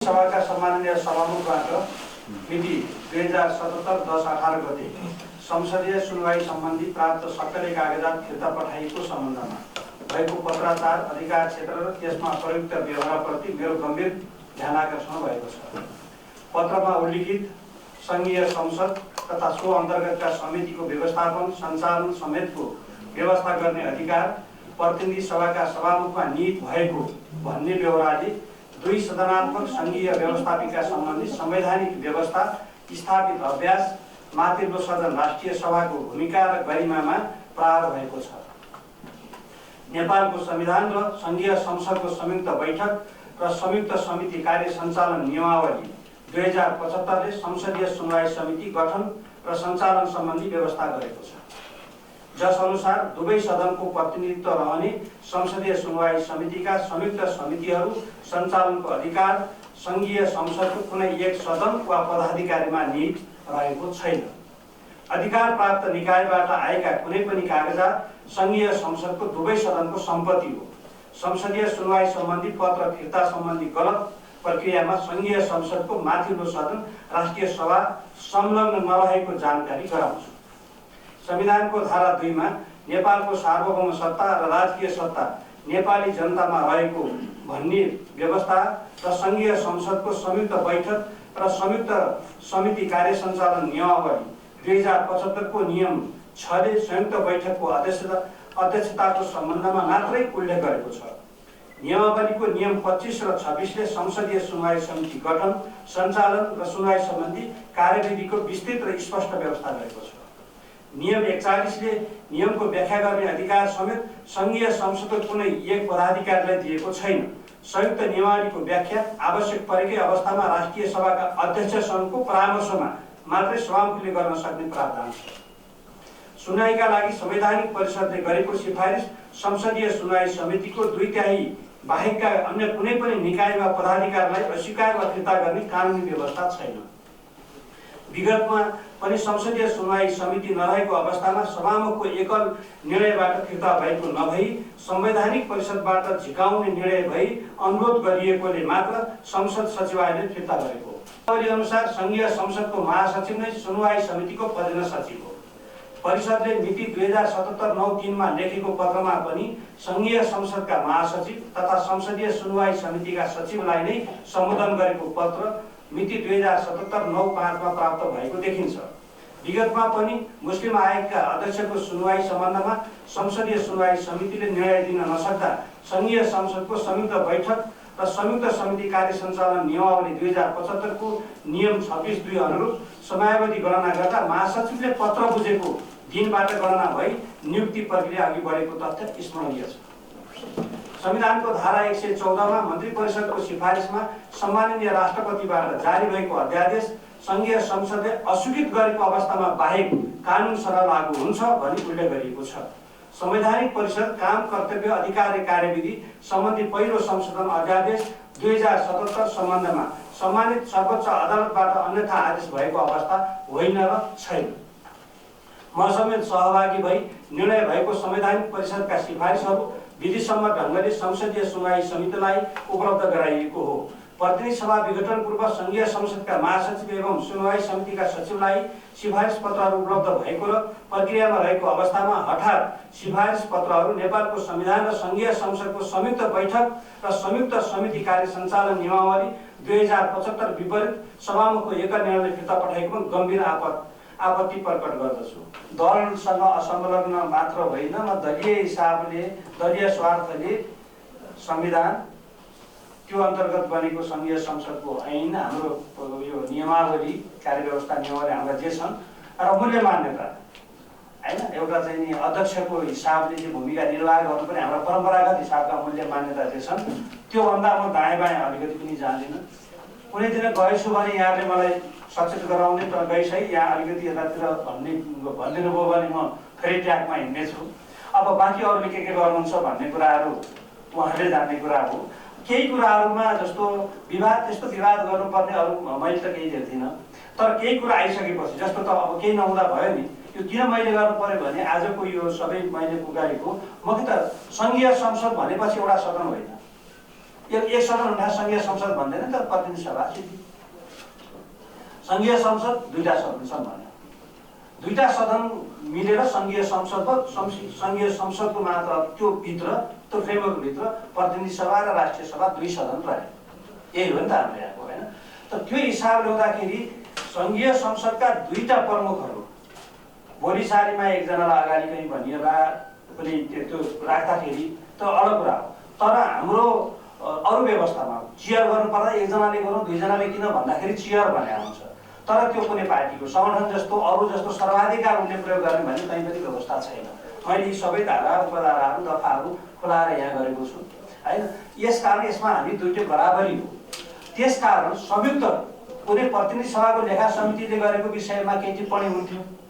सभाका सम्माननीय सभामुखबाट मिति 2077-10-18 गते संसदीय सुनवाई सम्बन्धी प्राप्त सक्रिय कागजात फिर्ता पठाइएको सम्बन्धमा भएको पत्राचार अधिकार क्षेत्र र त्यसमा प्रयुक्त व्यवहारप्रति मेरो गम्भीर ध्यानाकर्षण भएको छ। पत्रमा उल्लिखित संघीय संसद तथा सो अन्तर्गतका समितिको व्यवस्थापन सञ्चालन समेतको व्यवस्था गर्ने अधिकार प्रतिनिधि सभाका सभामुखमा निहित भएको भन्ने व्यवहारले दुई सदनात्मक संघीय व्यवस्थापिका सम्बन्धी संवैधानिक व्यवस्था स्थापित अभ्यास माथिल्लो सदन राष्ट्रिय सभाको भूमिका र गरिमामा प्रहार भएको छ। नेपालको संविधान र संघीय संसदको संयुक्त बैठक र संयुक्त समिति कार्य सञ्चालन नियमावली 2075 ले संसदीय सुनवाई समिति गठन र सञ्चालन सम्बन्धी व्यवस्था गरेको छ, जस अनुसार दुवै सदनको प्रतिनिधित्व रहने संसदीय सुनवाई समितिका संयुक्त समितिहरू सञ्चालनको अधिकार संघीय संसदको कुनै एक सदन वा पदाधिकारीमा निहित रहेको छैन। अधिकार प्राप्त निकायबाट आएका कुनै पनि कागजात संघीय संसदको दुवै सदनको सम्पत्ति हो। संसदीय सुनवाई सम्बन्धी पत्र फिर्ता सम्बन्धी गलत प्रक्रियामा संघीय संसदको माथिल्लो सदन राष्ट्रिय सभा संलग्न नरहेको जानकारी गराउँछु। संविधानको धारा 2 मा नेपालको सार्वभौम सत्ता र राजकीय सत्ता नेपाली जनतामा रहेको भन्ने व्यवस्था र संघीय संसदको संयुक्त बैठक र संयुक्त समिति कार्य सञ्चालन नियमावली 2075 को नियम 6 ले संयुक्त बैठकको अध्यक्षताको सम्बन्धमा मात्रै उल्लेख गरेको छ। नियमावलीको नियम 25 र 26 ले संसदीय सुनवाई समिति गठन सञ्चालन र सुनवाई सम्बन्धी कार्यविधिको विस्तृत र स्पष्ट व्यवस्था गरेको छ। नियम 41 ले नियमको व्याख्या गर्ने अधिकार समेत संघीय संसदको कुनै एक पदाधिकारीलाई दिएको छैन। संयुक्त नियमावलीको व्याख्या आवश्यक परेकै अवस्थामा राष्ट्रिय सभाका अध्यक्षसँगको परामर्शमा मात्रै सभामुखले गर्न सक्ने प्रावधान छ। सुनवाईका लागि संवैधानिक परिषदले गरेको सिफारिस संसदीय सुनवाई समितिको 2/3 बाहेकका अन्य कुनै पनि निकाय वा पदाधिकारीलाई अस्वीकार वा फिर्ता गर्ने कानुनी व्यवस्था छैन। विगतमा पनि संसदीय सुनवाई समिति नरहेको अवस्थामा सभामुखको एकल निर्णयबाट फिर्ता भएको नभई संवैधानिक परिषदबाट झिकाउने निर्णय भई अनुरोध गरिएकोले मात्र संसद सचिवालयले फिर्ता गरेको हो। अनुसार संघीय संसदको महासचिव नै सुनवाई समितिको प्रधान सचिव हो। परिषदले मिति 2077-9-3 मा लेखेको पत्रमा पनि संघीय संसदका महासचिव तथा संसदीय सुनवाई समितिका सचिवलाई नै सम्बोधन गरेको पत्र मिति 2077-9-5 मा प्राप्त भएको देखिन्छ। विगतमा पनि मुस्लिम आयोगका अध्यक्षको सुनवाई सम्बन्धमा संसदीय सुनवाई समितिले निर्णय दिन नसक्दा संघीय संसदको संयुक्त बैठक र संयुक्त समिति कार्य सञ्चालन नियमावली 2075 को नियम 26(2) अनुरूप समयावधि गणना गर्दा महासचिवले पत्र बुझेको दिनबाट गणना भई नियुक्ति प्रक्रिया अघि बढेको तथ्य स्मरणीय छ। संविधानको धारा 114 मा मन्त्री परिषदको सिफारिसमा सम्माननीय राष्ट्रपतिबाट जारी भएको अध्यादेश संघीय संसदले अस्वीकृत गरेको अवस्थामा बाहेक कानुन सरह लागू हुन्छ भनी उल्लेख गरिएको छ। संवैधानिक परिषद काम कर्तव्य अधिकार र कार्यविधि सम्बन्धी पहिलो संशोधन अध्यादेश 2077 सम्बन्धमा सम्मानित सर्वोच्च अदालतबाट अन्यथा आदेश भएको अवस्था होइन र छैन। म समेत सहभागी भई निर्णय भएको संवैधानिक परिषदका सिफारिसहरू विधिसम्मत ढङ्गले संसदीय सुनवाई समितिलाई उपलब्ध गराइएको हो। प्रतिनिधि सभा विघटन पूर्व संघीय संसदका महासचिव एवं सुनवाई समितिका सचिवलाई सिफारिस पत्रहरू उपलब्ध भएको र प्रक्रियामा रहेको अवस्थामा हठात सिफारिस पत्रहरू नेपालको संविधान र संघीय संसदको संयुक्त बैठक र संयुक्त समिति कार्य सञ्चालन नियमावली 2075 विपरीत सभामुखको एक निर्णयले फिर्ता पठाएको गम्भीर आपत्ति प्रकट गर्दछु। दलसँग असंलग्न मात्र होइन, म दलीय हिसाबले दलीय स्वार्थले संविधान त्यो अन्तर्गत बनेको संघीय संसदको ऐन हाम्रो यो नियमावली कार्यव्यवस्था नियमावली हाम्रा जे छन् र मूल्य मान्यता हैन एउटा चाहिँ नि अध्यक्षको हिसाबले चाहिँ भूमिका निर्वाह गर्नु पनि हाम्रो परम्परागत हिसाबका मूल्य मान्यता जे छन् त्यो भन्दा म दायाँ बायाँ अलिकति पनि जान्दिनँ। कुनै दिन गएछु भने यहाँले मलाई सचेत गराउने तर गइस है यहाँ अलिकति यतातिर भनिदिनु भयो भने म फेरि ट्र्याकमा हिँड्नेछु। अब बाँकी अरूले के गर्नुहुन्छ भन्ने कुराहरू उहाँहरूले जान्ने कुरा हो। केही कुराहरूमा जस्तो विवाद त्यस्तो विवाद गर्नुपर्ने अरू मैले त केही देख्दिनँ, तर केही कुरा आइसकेपछि जस्तो त अब केही नहुँदा भयो नि, यो किन मैले गर्नु पर्यो भने आजको यो सबै मैले पुगारेको म कि त संघीय संसद भनेपछि एउटा सदन होइन, एक सदन हुँदा सङ्घीय संसद भन्दैन तर प्रतिनिधि सभा सङ्घीय संसद दुईटा सदन छन् भन्यो। दुईटा सदन मिलेर सङ्घीय संसद भयो। सङ्घीय संसदको मात्र त्यो भित्र त्यो फ्रेमवर्कभित्र प्रतिनिधि सभा र राष्ट्रिय सभा दुई सदन रहे। यही हो नि त हाम्रो यहाँको होइन। त त्यो हिसाबले हुँदाखेरि सङ्घीय संसदका दुईटा प्रमुखहरू भोलि सारीमा एकजनालाई अगाडि कहीँ भनिएला पनि त्यो राख्दाखेरि त अलग कुरा हो। तर हाम्रो अरू व्यवस्थामा चियर गर्नु पर्दा एकजनाले गरौँ दुईजनाले किन भन्दाखेरि चियर भने हुन्छ। तर त्यो कुनै पार्टीको सङ्गठन जस्तो अरू जस्तो सर्वाधिकार उसले प्रयोग गर्ने भने कहीँ पनि व्यवस्था छैन। मैले यी सबै धारा उपधाराहरू दफाहरू खुलाएर यहाँ गरेको छु होइन। यसकारण यसमा हामी दुईटै बराबरी हो। त्यसकारण संयुक्त कुनै प्रतिनिधि सभाको लेखा समितिले गरेको विषयमा केही टिप्पणी हुन्थ्यो